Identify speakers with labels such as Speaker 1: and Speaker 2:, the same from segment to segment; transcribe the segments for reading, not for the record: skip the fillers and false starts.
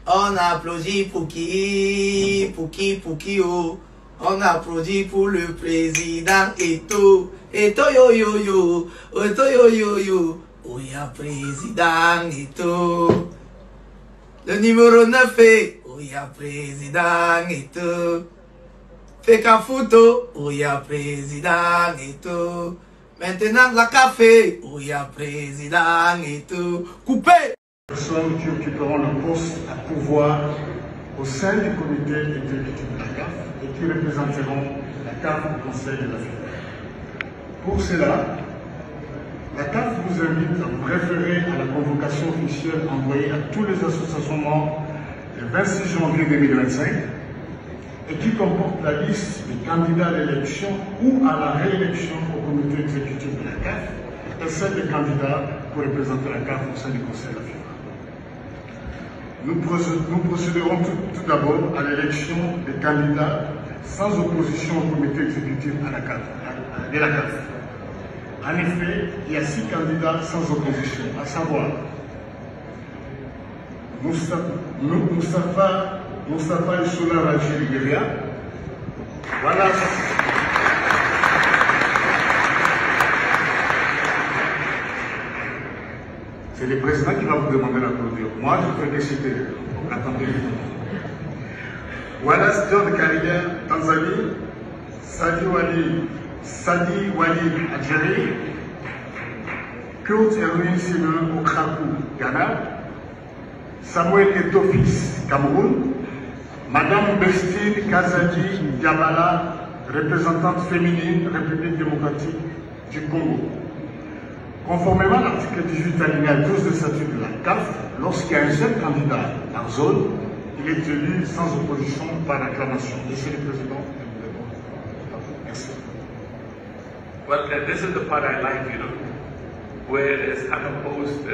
Speaker 1: On applaudit pour qui, oh. On applaudit pour le président Eto. Eto yo yo yo, Eto yo yo yo. Oya président Eto. Le numéro 9 est Oya président Eto. Feka photo, Oya président Eto. Maintenant la café, Oya président Eto. Coupé.
Speaker 2: Personnes qui occuperont le poste à pouvoir au sein du comité exécutif de la CAF et qui représenteront la CAF au Conseil de l'Afrique. Pour cela, la CAF vous invite à vous référer à la convocation officielle envoyée à toutes les associations membres le 26 janvier 2025 et qui comporte la liste des candidats à l'élection ou à la réélection au comité exécutif de la CAF et celle des candidats pour représenter la CAF au sein du Conseil de l'Afrique. Nous procéderons tout d'abord à l'élection des candidats sans opposition au comité exécutif de la CAF. En effet, il y a 6 candidats sans opposition, à savoir Moustapha Issoula Rachid Guéria. Voilà. C'est le président qui va vous demander d'applaudir. Moi, je peux décider. Attendez. Wallace John Carrière, Tanzanie. Sadi Wali, Algérie. Kurt Erwin Simon, Okrakou, Ghana. Samuel Etofis, Cameroun. Madame Bestine Kazadi Diabala, représentante féminine, République démocratique du Congo. Conformément à l'article 18 alinéa 12 du statut de la CAF, lorsqu'il y a un seul candidat par zone, il est élu sans opposition par acclamation. Monsieur le Président. Merci.
Speaker 3: Well, this is the part I like, where there's unopposed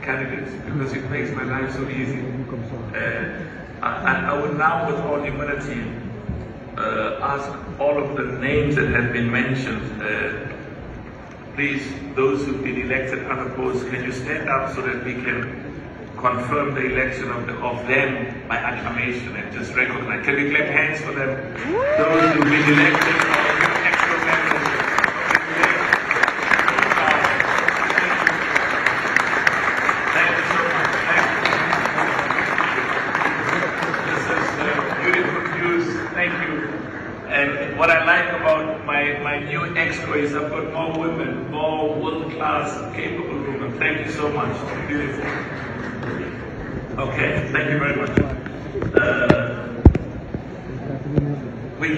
Speaker 3: candidates, because it makes my life so easy. I would now, with all humility, ask all of the names that have been mentioned. Please, those who've been elected unopposed, can you stand up so that we can confirm the election of them by acclamation and just recognize? Can we clap hands for them? Those who've been elected, extra members. Thank you so much. This is beautiful news. Thank you. And what I like about my new exco is I've got more women, more world-class, capable women. Thank you so much. Beautiful. Okay, thank you very much. We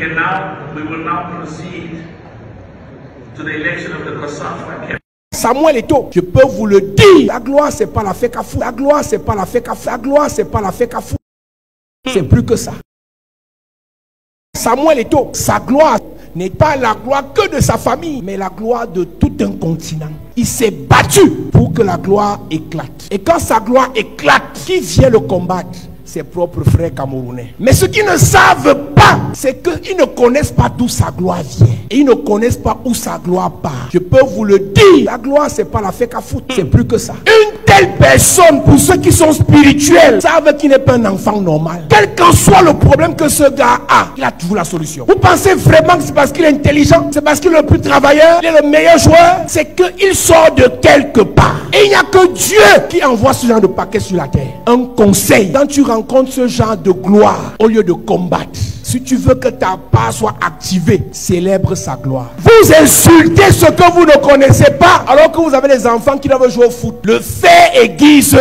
Speaker 3: will now proceed to the election of the COSAF.
Speaker 4: Samuel Eto'o, je peux vous le dire, la gloire c'est pas la fake fou. La gloire c'est pas la fake fou. La gloire c'est pas la fake fou. C'est plus que ça. Samuel Eto'o, sa gloire n'est pas la gloire que de sa famille, mais la gloire de tout un continent. Il s'est battu pour que la gloire éclate. Et quand sa gloire éclate, qui vient le combattre? Ses propres frères camerounais. Mais ce qu'ils ne savent pas, c'est qu'ils ne connaissent pas d'où sa gloire vient. Et ils ne connaissent pas où sa gloire part. Je peux vous le dire, la gloire c'est pas la fake à foutre, c'est plus que ça. Une telle personne, pour ceux qui sont spirituels, savent qu'il n'est pas un enfant normal. Quel qu'en soit le problème que ce gars a, il a toujours la solution. Vous pensez vraiment que c'est parce qu'il est intelligent? C'est parce qu'il est le plus travailleur? Il est le meilleur joueur? C'est qu'il sort de quelque part. Et il n'y a que Dieu qui envoie ce genre de paquet sur la terre. Un conseil, quand tu rencontres ce genre de gloire, au lieu de combattre, si tu veux que ta part soit activée, célèbre sa gloire. Vous insultez ce que vous ne connaissez pas, alors que vous avez des enfants qui doivent jouer au foot. Le fait aiguise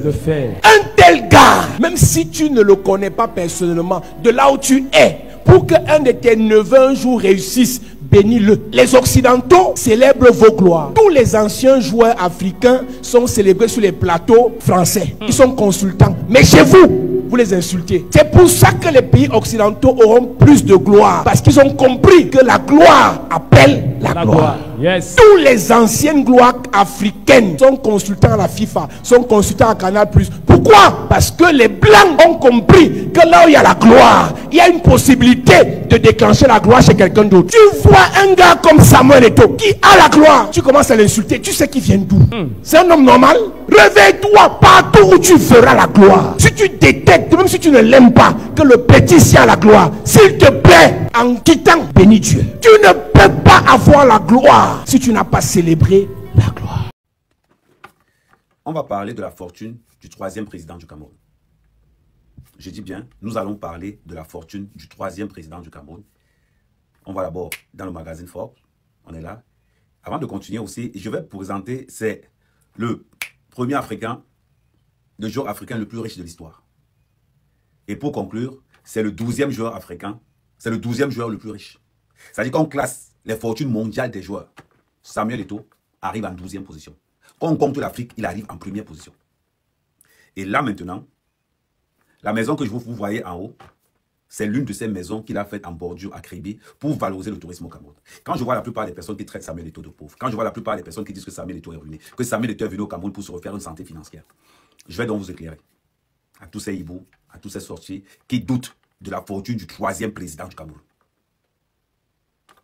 Speaker 4: le fait. Un tel gars, même si tu ne le connais pas personnellement, de là où tu es, pour qu'un de tes neveux un jour réussisse, bénis-le. Les Occidentaux célèbrent vos gloires. Tous les anciens joueurs africains sont célébrés sur les plateaux français. Ils sont consultants. Mais chez vous, vous les insultez. C'est pour ça que les pays occidentaux auront plus de gloire. Parce qu'ils ont compris que la gloire appelle la gloire. Yes. Tous les anciennes gloires africaines sont consultants à la FIFA, sont consultants à Canal+. Pourquoi? Parce que les Blancs ont compris que là où il y a la gloire, il y a une possibilité de déclencher la gloire chez quelqu'un d'autre. Tu vois un gars comme Samuel Eto'o qui a la gloire, tu commences à l'insulter, tu sais qu'il vient d'où? C'est un homme normal? Réveille-toi, partout où tu verras la gloire. Si tu détectes, même si tu ne l'aimes pas, que le petit ici a la gloire, s'il te plaît, en quittant, bénis Dieu. Tu ne peux pas avoir la gloire si tu n'as pas célébré la gloire.
Speaker 5: On va parler de la fortune du troisième président du Cameroun. Je dis bien, nous allons parler de la fortune du troisième président du Cameroun. On va d'abord dans le magazine Forbes. On est là. Avant de continuer aussi, je vais vous présenter, c'est le premier Africain, le joueur africain le plus riche de l'histoire. Et pour conclure, c'est le 12e joueur africain, c'est le 12e joueur le plus riche. C'est-à-dire qu'on classe les fortunes mondiales des joueurs. Samuel Eto'o arrive en 12e position. Quand on compte l'Afrique, il arrive en première position. Et là maintenant, la maison que vous voyez en haut, c'est l'une de ces maisons qu'il a faites en bordure à Kribi pour valoriser le tourisme au Cameroun. Quand je vois la plupart des personnes qui traitent Samuel Eto'o de pauvre, quand je vois la plupart des personnes qui disent que Samuel Eto'o est ruiné, que Samuel Eto'o est venu au Cameroun pour se refaire une santé financière, je vais donc vous éclairer. À tous ces hiboux, à tous ces sorciers qui doutent de la fortune du troisième président du Cameroun.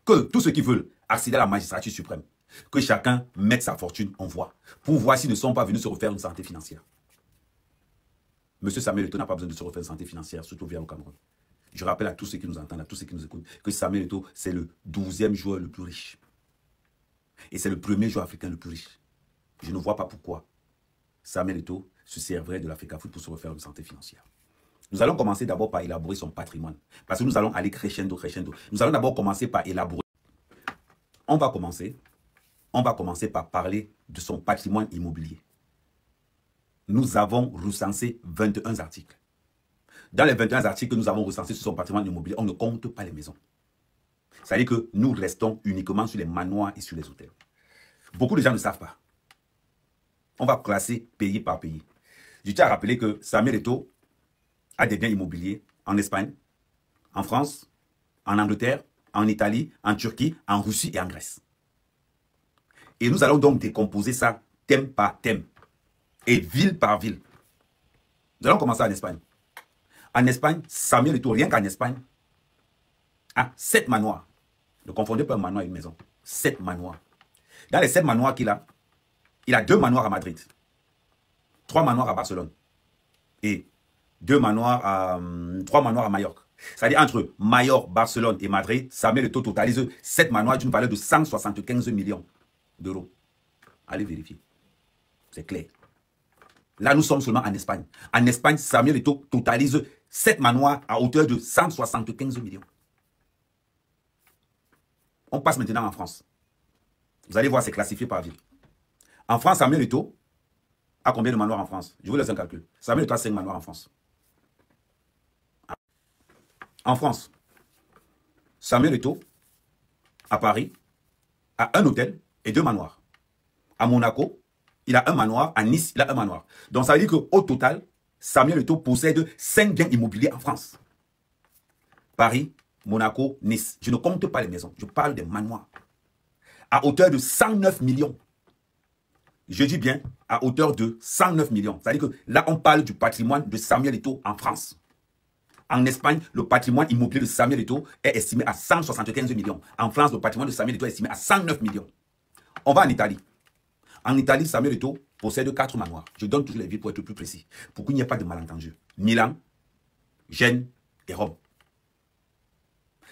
Speaker 5: Que tous ceux qui veulent accéder à la magistrature suprême, que chacun mette sa fortune en voie pour voir s'ils ne sont pas venus se refaire une santé financière. Monsieur Samuel Eto'o n'a pas besoin de se refaire une santé financière, surtout via au Cameroun. Je rappelle à tous ceux qui nous entendent, à tous ceux qui nous écoutent, que Samuel Eto'o, c'est le 12e joueur le plus riche. Et c'est le premier joueur africain le plus riche. Je ne vois pas pourquoi Samuel Eto'o se servirait de l'Africa-Foot pour se refaire une santé financière. Nous allons commencer d'abord par élaborer son patrimoine. Parce que nous allons aller crescendo, crescendo. Nous allons d'abord commencer par élaborer. On va commencer par parler de son patrimoine immobilier. Nous avons recensé 21 articles. Dans les 21 articles que nous avons recensés sur son patrimoine immobilier, on ne compte pas les maisons. C'est-à-dire que nous restons uniquement sur les manoirs et sur les hôtels. Beaucoup de gens ne savent pas. On va classer pays par pays. Je tiens à rappeler que Samuel Eto'o a des biens immobiliers en Espagne, en France, en Angleterre, en Italie, en Turquie, en Russie et en Grèce. Et nous allons donc décomposer ça thème par thème et ville par ville. Nous allons commencer en Espagne. En Espagne, Samuel Eto'o, rien qu'en Espagne, a 7 manoirs. Ne confondez pas un manoir et une maison. 7 manoirs. Dans les 7 manoirs qu'il a, il a 2 manoirs à Madrid, 3 manoirs à Barcelone et 3 manoirs à Majorque. C'est-à-dire entre Majorque, Barcelone et Madrid, Samuel Eto'o totalise 7 manoirs d'une valeur de 175 millions d'euros. Allez vérifier. C'est clair. Là, nous sommes seulement en Espagne. En Espagne, Samuel Eto'o totalise 7 manoirs à hauteur de 175 millions. On passe maintenant en France. Vous allez voir, c'est classifié par ville. En France, Samuel Eto'o a combien de manoirs en France? Je vous laisse un calcul. Samuel Eto'o a 5 manoirs en France. En France, Samuel Eto'o, à Paris, a un hôtel et 2 manoirs. À Monaco, il a un manoir. À Nice, il a un manoir. Donc ça veut dire qu'au total, Samuel Eto'o possède 5 biens immobiliers en France. Paris, Monaco, Nice. Je ne compte pas les maisons. Je parle des manoirs. À hauteur de 109 millions. Je dis bien à hauteur de 109 millions. C'est-à-dire que là, on parle du patrimoine de Samuel Eto'o en France. En Espagne, le patrimoine immobilier de Samuel Eto'o est estimé à 175 millions. En France, le patrimoine de Samuel Eto'o est estimé à 109 millions. On va en Italie. En Italie, Samuel Eto'o possède 4 manoirs. Je donne toujours les villes pour être plus précis, pour qu'il n'y ait pas de malentendu. Milan, Gênes et Rome.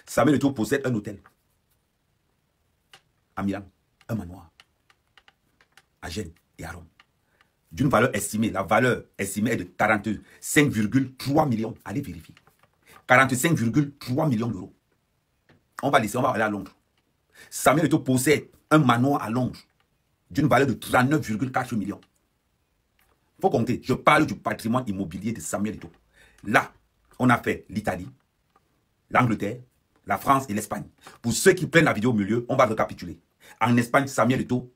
Speaker 5: Samuel Eto'o possède un hôtel. À Milan, un manoir. À Gênes et à Rome. D'une valeur estimée, la valeur estimée est de 45,3 millions. Allez vérifier. 45,3 millions d'euros. On va aller à Londres. Samuel Eto'o possède un manoir à Londres d'une valeur de 39,4 millions. Il faut compter. Je parle du patrimoine immobilier de Samuel Eto'o. Là, on a fait l'Italie, l'Angleterre, la France et l'Espagne. Pour ceux qui prennent la vidéo au milieu, on va récapituler. En Espagne, Samuel Eto'o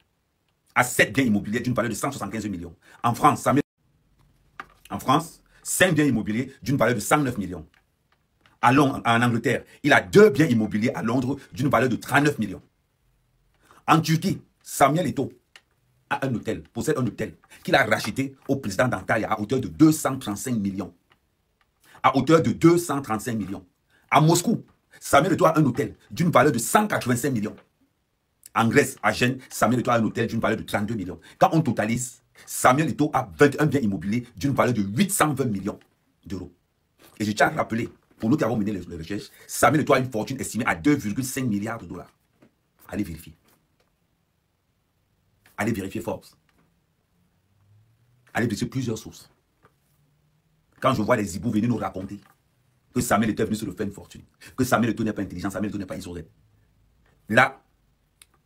Speaker 5: a 7 biens immobiliers d'une valeur de 175 millions. En France, 5 biens immobiliers d'une valeur de 109 millions. En Angleterre, il a 2 biens immobiliers à Londres d'une valeur de 39 millions. En Turquie, Samuel Eto'o a un hôtel, possède un hôtel qu'il a racheté au président d'Antalya à hauteur de 235 millions. À hauteur de 235 millions. À Moscou, Samuel Eto'o a un hôtel d'une valeur de 185 millions. En Grèce, à Gênes, Samuel Eto'o a un hôtel d'une valeur de 32 millions. Quand on totalise, Samuel Eto'o a 21 biens immobiliers d'une valeur de 820 millions d'euros. Et je tiens à rappeler, pour nous qui avons mené les recherches, Samuel Eto'o a une fortune estimée à 2,5 milliards de dollars. Allez vérifier. Allez vérifier Forbes. Allez vérifier plusieurs sources. Quand je vois les hiboux venir nous raconter que Samuel Eto'o est venu se le faire une fortune, que Samuel Eto'o n'est pas intelligent, Samuel Eto'o n'est pas isolé. Là,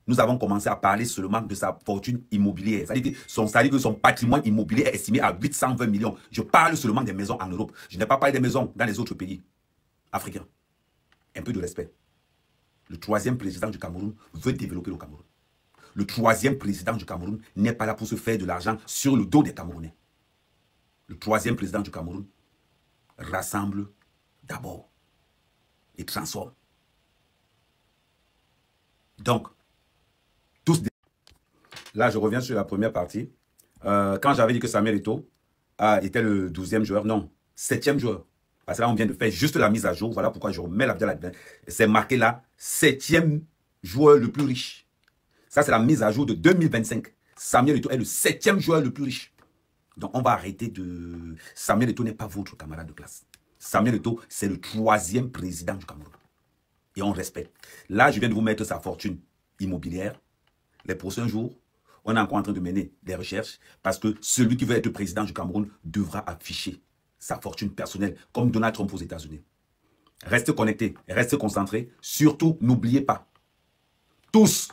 Speaker 5: nous avons commencé à parler seulement de sa fortune immobilière. C'est-à-dire que son patrimoine immobilier est estimé à 820 millions. Je parle seulement des maisons en Europe. Je n'ai pas parlé des maisons dans les autres pays africains. Un peu de respect. Le troisième président du Cameroun veut développer le Cameroun. Le troisième président du Cameroun n'est pas là pour se faire de l'argent sur le dos des Camerounais. Le troisième président du Cameroun rassemble d'abord et transforme. Donc, là, je reviens sur la première partie. Quand j'avais dit que Samuel Eto'o était le 12e joueur, non, 7e joueur. Parce que là, on vient de faire juste la mise à jour. Voilà pourquoi je remets la vidéo là-dedans. C'est marqué là, 7e joueur le plus riche. Ça, c'est la mise à jour de 2025. Samuel Eto'o est le 7e joueur le plus riche. Donc, on va arrêter de... Samuel Eto'o n'est pas votre camarade de classe. Samuel Eto'o, c'est le 3e président du Cameroun. Et on respecte. Là, je viens de vous mettre sa fortune immobilière. Les prochains jours, on est encore en train de mener des recherches parce que celui qui veut être président du Cameroun devra afficher sa fortune personnelle comme Donald Trump aux États-Unis. Restez connectés, restez concentrés. Surtout, n'oubliez pas, tous,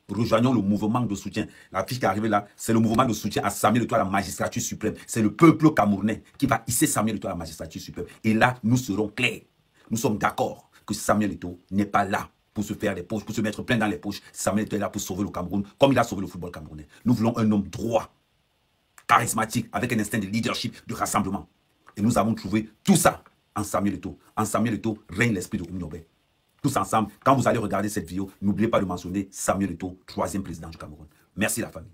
Speaker 5: rejoignons le mouvement de soutien. La fiche qui est arrivée là, c'est le mouvement de soutien à Samuel Eto'o à la magistrature suprême. C'est le peuple camerounais qui va hisser Samuel Eto'o à la magistrature suprême. Et là, nous serons clairs. Nous sommes d'accord que Samuel Eto'o n'est pas là pour se faire les poches, pour se mettre plein dans les poches. Samuel Eto'o est là pour sauver le Cameroun, comme il a sauvé le football camerounais. Nous voulons un homme droit, charismatique, avec un instinct de leadership, de rassemblement. Et nous avons trouvé tout ça en Samuel Eto'o. En Samuel Eto'o règne l'esprit de Oumniobé. Tous ensemble, quand vous allez regarder cette vidéo, n'oubliez pas de mentionner Samuel Eto'o, 3e président du Cameroun. Merci la famille.